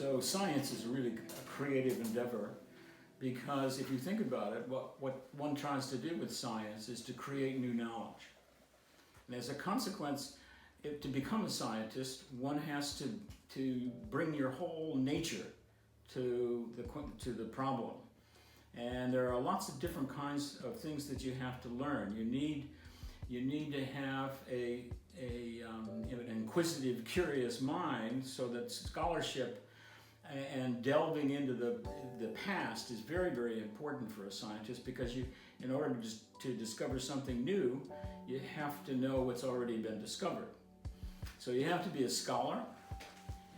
So science is really a creative endeavor because if you think about it, what one tries to do with science is to create new knowledge. And as a consequence, to become a scientist, one has to bring your whole nature to the problem. And there are lots of different kinds of things that you have to learn. You need to have an inquisitive, curious mind, so that scholarship and delving into the past is very, very important for a scientist, because in order to discover something new, you have to know what's already been discovered. So you have to be a scholar,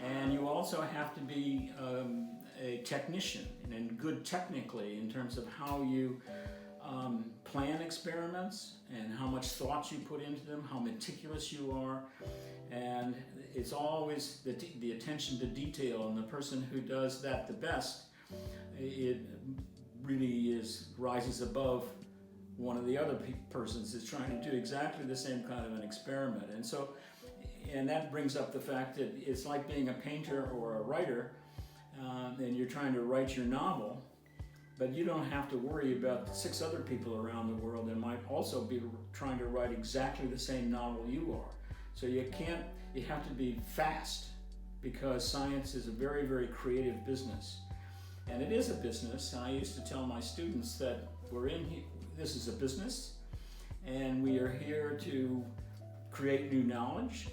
and you also have to be a technician and good technically in terms of how you plan experiments and how much thought you put into them, how meticulous you are, and it's always the attention to detail, and the person who does that the best, it really rises above one of the other persons is trying to do exactly the same kind of an experiment. And that brings up the fact that it's like being a painter or a writer, and you're trying to write your novel, but you don't have to worry about 6 other people around the world that might also be trying to write exactly the same novel you are. So you have to be fast, because science is a very, very creative business. And it is a business. I used to tell my students that this is a business, and we are here to create new knowledge,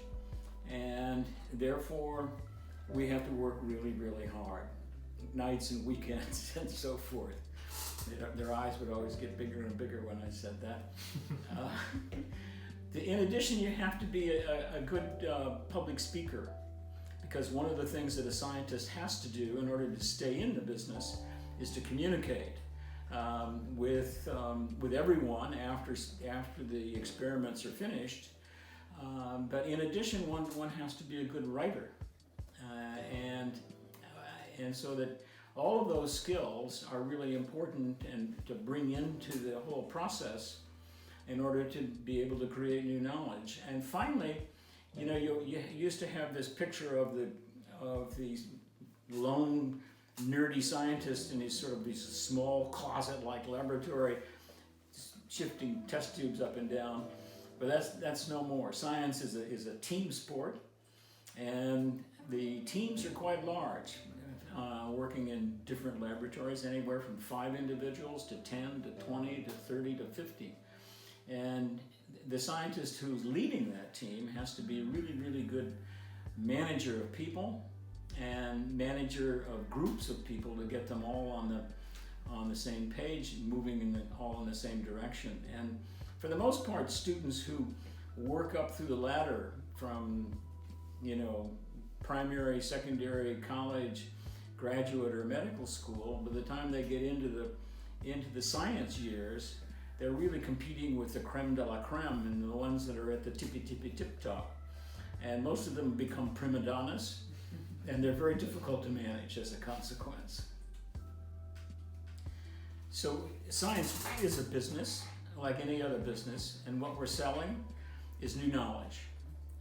and therefore we have to work really, really hard, nights and weekends and so forth. Their eyes would always get bigger and bigger when I said that. In addition, you have to be a good public speaker, because one of the things that a scientist has to do in order to stay in the business is to communicate with everyone after the experiments are finished. But in addition, one has to be a good writer, and so that all of those skills are really important and to bring into the whole process in order to be able to create new knowledge. And finally, you used to have this picture of these lone nerdy scientist in these small closet-like laboratory, shifting test tubes up and down. But that's no more. Science is a team sport, and the teams are quite large, working in different laboratories, anywhere from 5 individuals to 10 to 20 to 30 to 50. And the scientist who's leading that team has to be a really, really good manager of people and manager of groups of people to get them all on the same page, moving all in the same direction. And for the most part, students who work up through the ladder from, primary, secondary, college, graduate, or medical school, by the time they get into the science years, they're really competing with the creme de la creme and the ones that are at the tippy tip top. And most of them become prima donnas, and they're very difficult to manage as a consequence. So science is a business, like any other business, and what we're selling is new knowledge.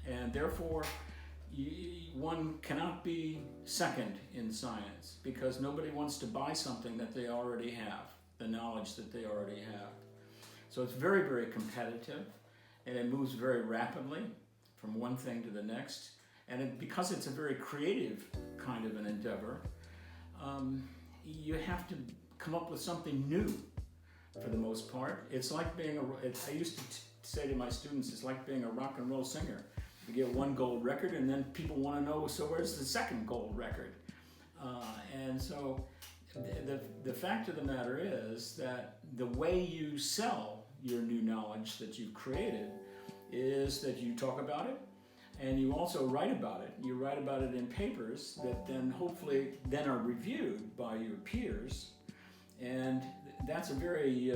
And therefore, one cannot be second in science, because nobody wants to buy something that they already have, the knowledge that they already have. So it's very, very competitive, and it moves very rapidly from one thing to the next. And because it's a very creative kind of an endeavor, you have to come up with something new for the most part. It's like I used to say to my students, it's like being a rock and roll singer. You get 1 gold record, and then people want to know, so where's the 2nd gold record? And so the fact of the matter is that the way you sell your new knowledge that you've created is that you talk about it, and you also write about it. You write about it in papers that then hopefully are reviewed by your peers. And that's a very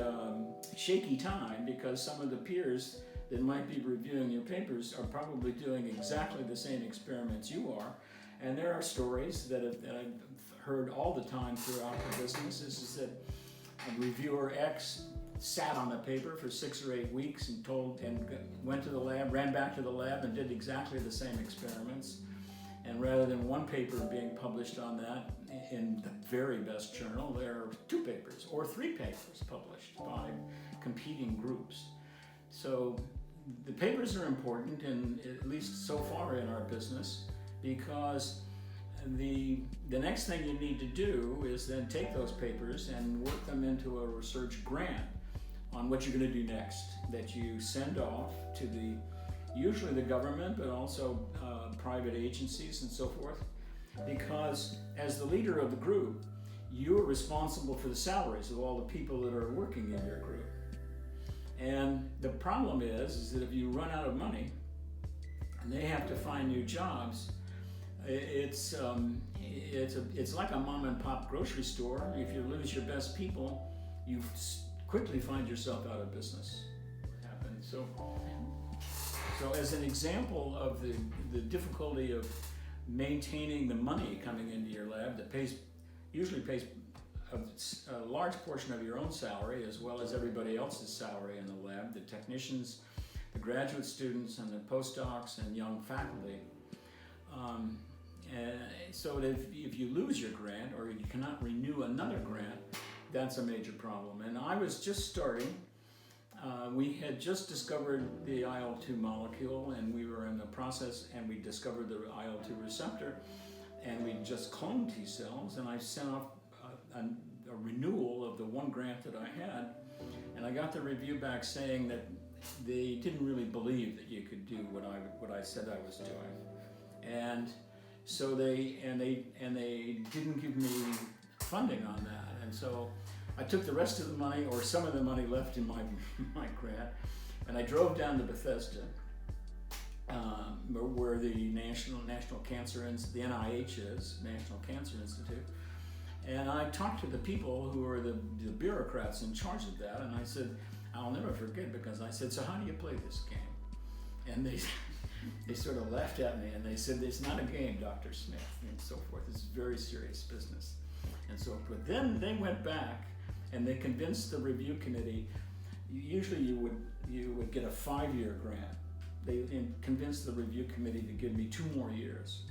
shaky time, because some of the peers that might be reviewing your papers are probably doing exactly the same experiments you are. And there are stories that I've heard all the time throughout the business is that a reviewer X sat on the paper for 6 or 8 weeks and went to the lab, ran back to the lab and did exactly the same experiments. And rather than one paper being published on that in the very best journal, there are 2 papers or 3 papers published by competing groups. So the papers are important, and at least so far in our business, because the next thing you need to do is then take those papers and work them into a research grant on what you're going to do next, that you send off to usually the government, but also private agencies and so forth, because as the leader of the group, you're responsible for the salaries of all the people that are working in your group. And the problem is that if you run out of money and they have to find new jobs, it's like a mom and pop grocery store. If you lose your best people, you quickly find yourself out of business. What happened? So as an example of the difficulty of maintaining the money coming into your lab that usually pays a large portion of your own salary as well as everybody else's salary in the lab, the technicians, the graduate students, and the postdocs and young faculty. And so that if you lose your grant or you cannot renew another grant, that's a major problem. And I was just starting. We had just discovered the IL-2 molecule, and we were in the process, and we discovered the IL-2 receptor, and we just cloned T cells, and I sent off a renewal of the one grant that I had, and I got the review back saying that they didn't really believe that you could do what I said I was doing, and so they didn't give me funding on that, and so I took the rest of the money, or some of the money left in my grant, and I drove down to Bethesda, where the National Cancer Institute, the NIH is, National Cancer Institute, and I talked to the people who are the bureaucrats in charge of that, and I said, I'll never forget, because I said, so how do you play this game? And they sort of laughed at me, and they said, it's not a game, Dr. Smith, and so forth. It's very serious business. And so, but then they went back, and they convinced the review committee. Usually you would get a 5-year grant. They convinced the review committee to give me 2 more years.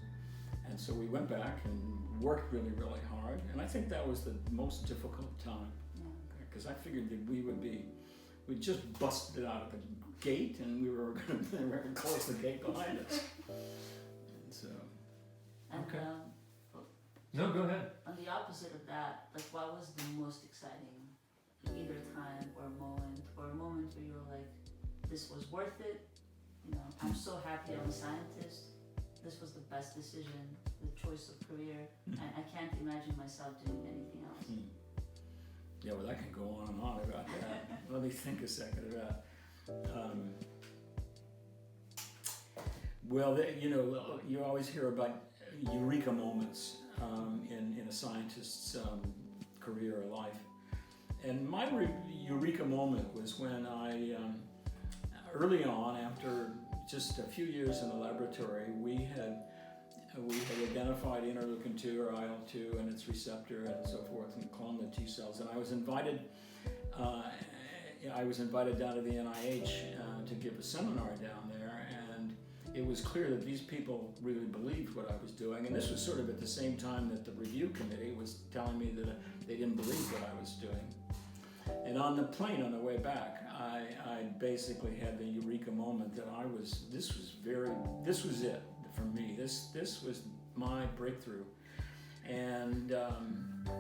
And so we went back and worked really, really hard. And I think that was the most difficult time, because I figured that we just busted out of the gate, and we were going to close the gate behind us. And so, okay. No, go ahead. On the opposite of that, like, what was the most exciting, either time or a moment where you were like, this was worth it, I'm so happy I'm a scientist, this was the best decision, the choice of career, and I can't imagine myself doing anything else. Yeah, well, I can go on and on about that. Let me think a second about well, you always hear about eureka moments in a scientist's career or life. And my eureka moment was when I, early on, after just a few years in the laboratory, we had identified interleukin-2 or IL-2 and its receptor and so forth, and cloned the T cells. And I was invited down to the NIH to give a seminar down there, and it was clear that these people really believed what I was doing. And this was sort of at the same time that the review committee was telling me that they didn't believe what I was doing. And on the plane on the way back, I basically had the eureka moment that this was it for me. This was my breakthrough. And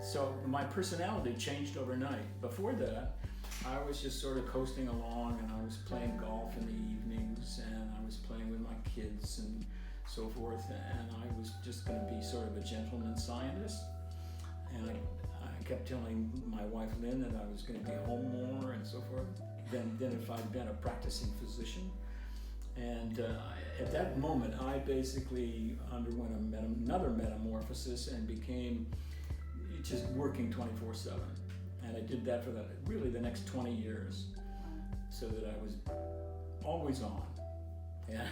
so my personality changed overnight. Before that, I was just sort of coasting along, and I was playing golf in the evenings, and I was playing with my kids and so forth, and I was just going to be sort of a gentleman scientist. And I kept telling my wife Lynn that I was going to be home more and so forth than if I'd been a practicing physician. And at that moment, I basically underwent another metamorphosis and became just working 24/7. And I did that for really the next 20 years, so that I was always on. Yeah.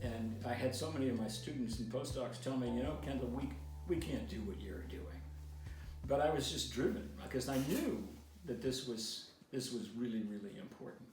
And I had so many of my students and postdocs tell me, Kendall, we can't do what you're doing. But I was just driven, because I knew that this was really, really important.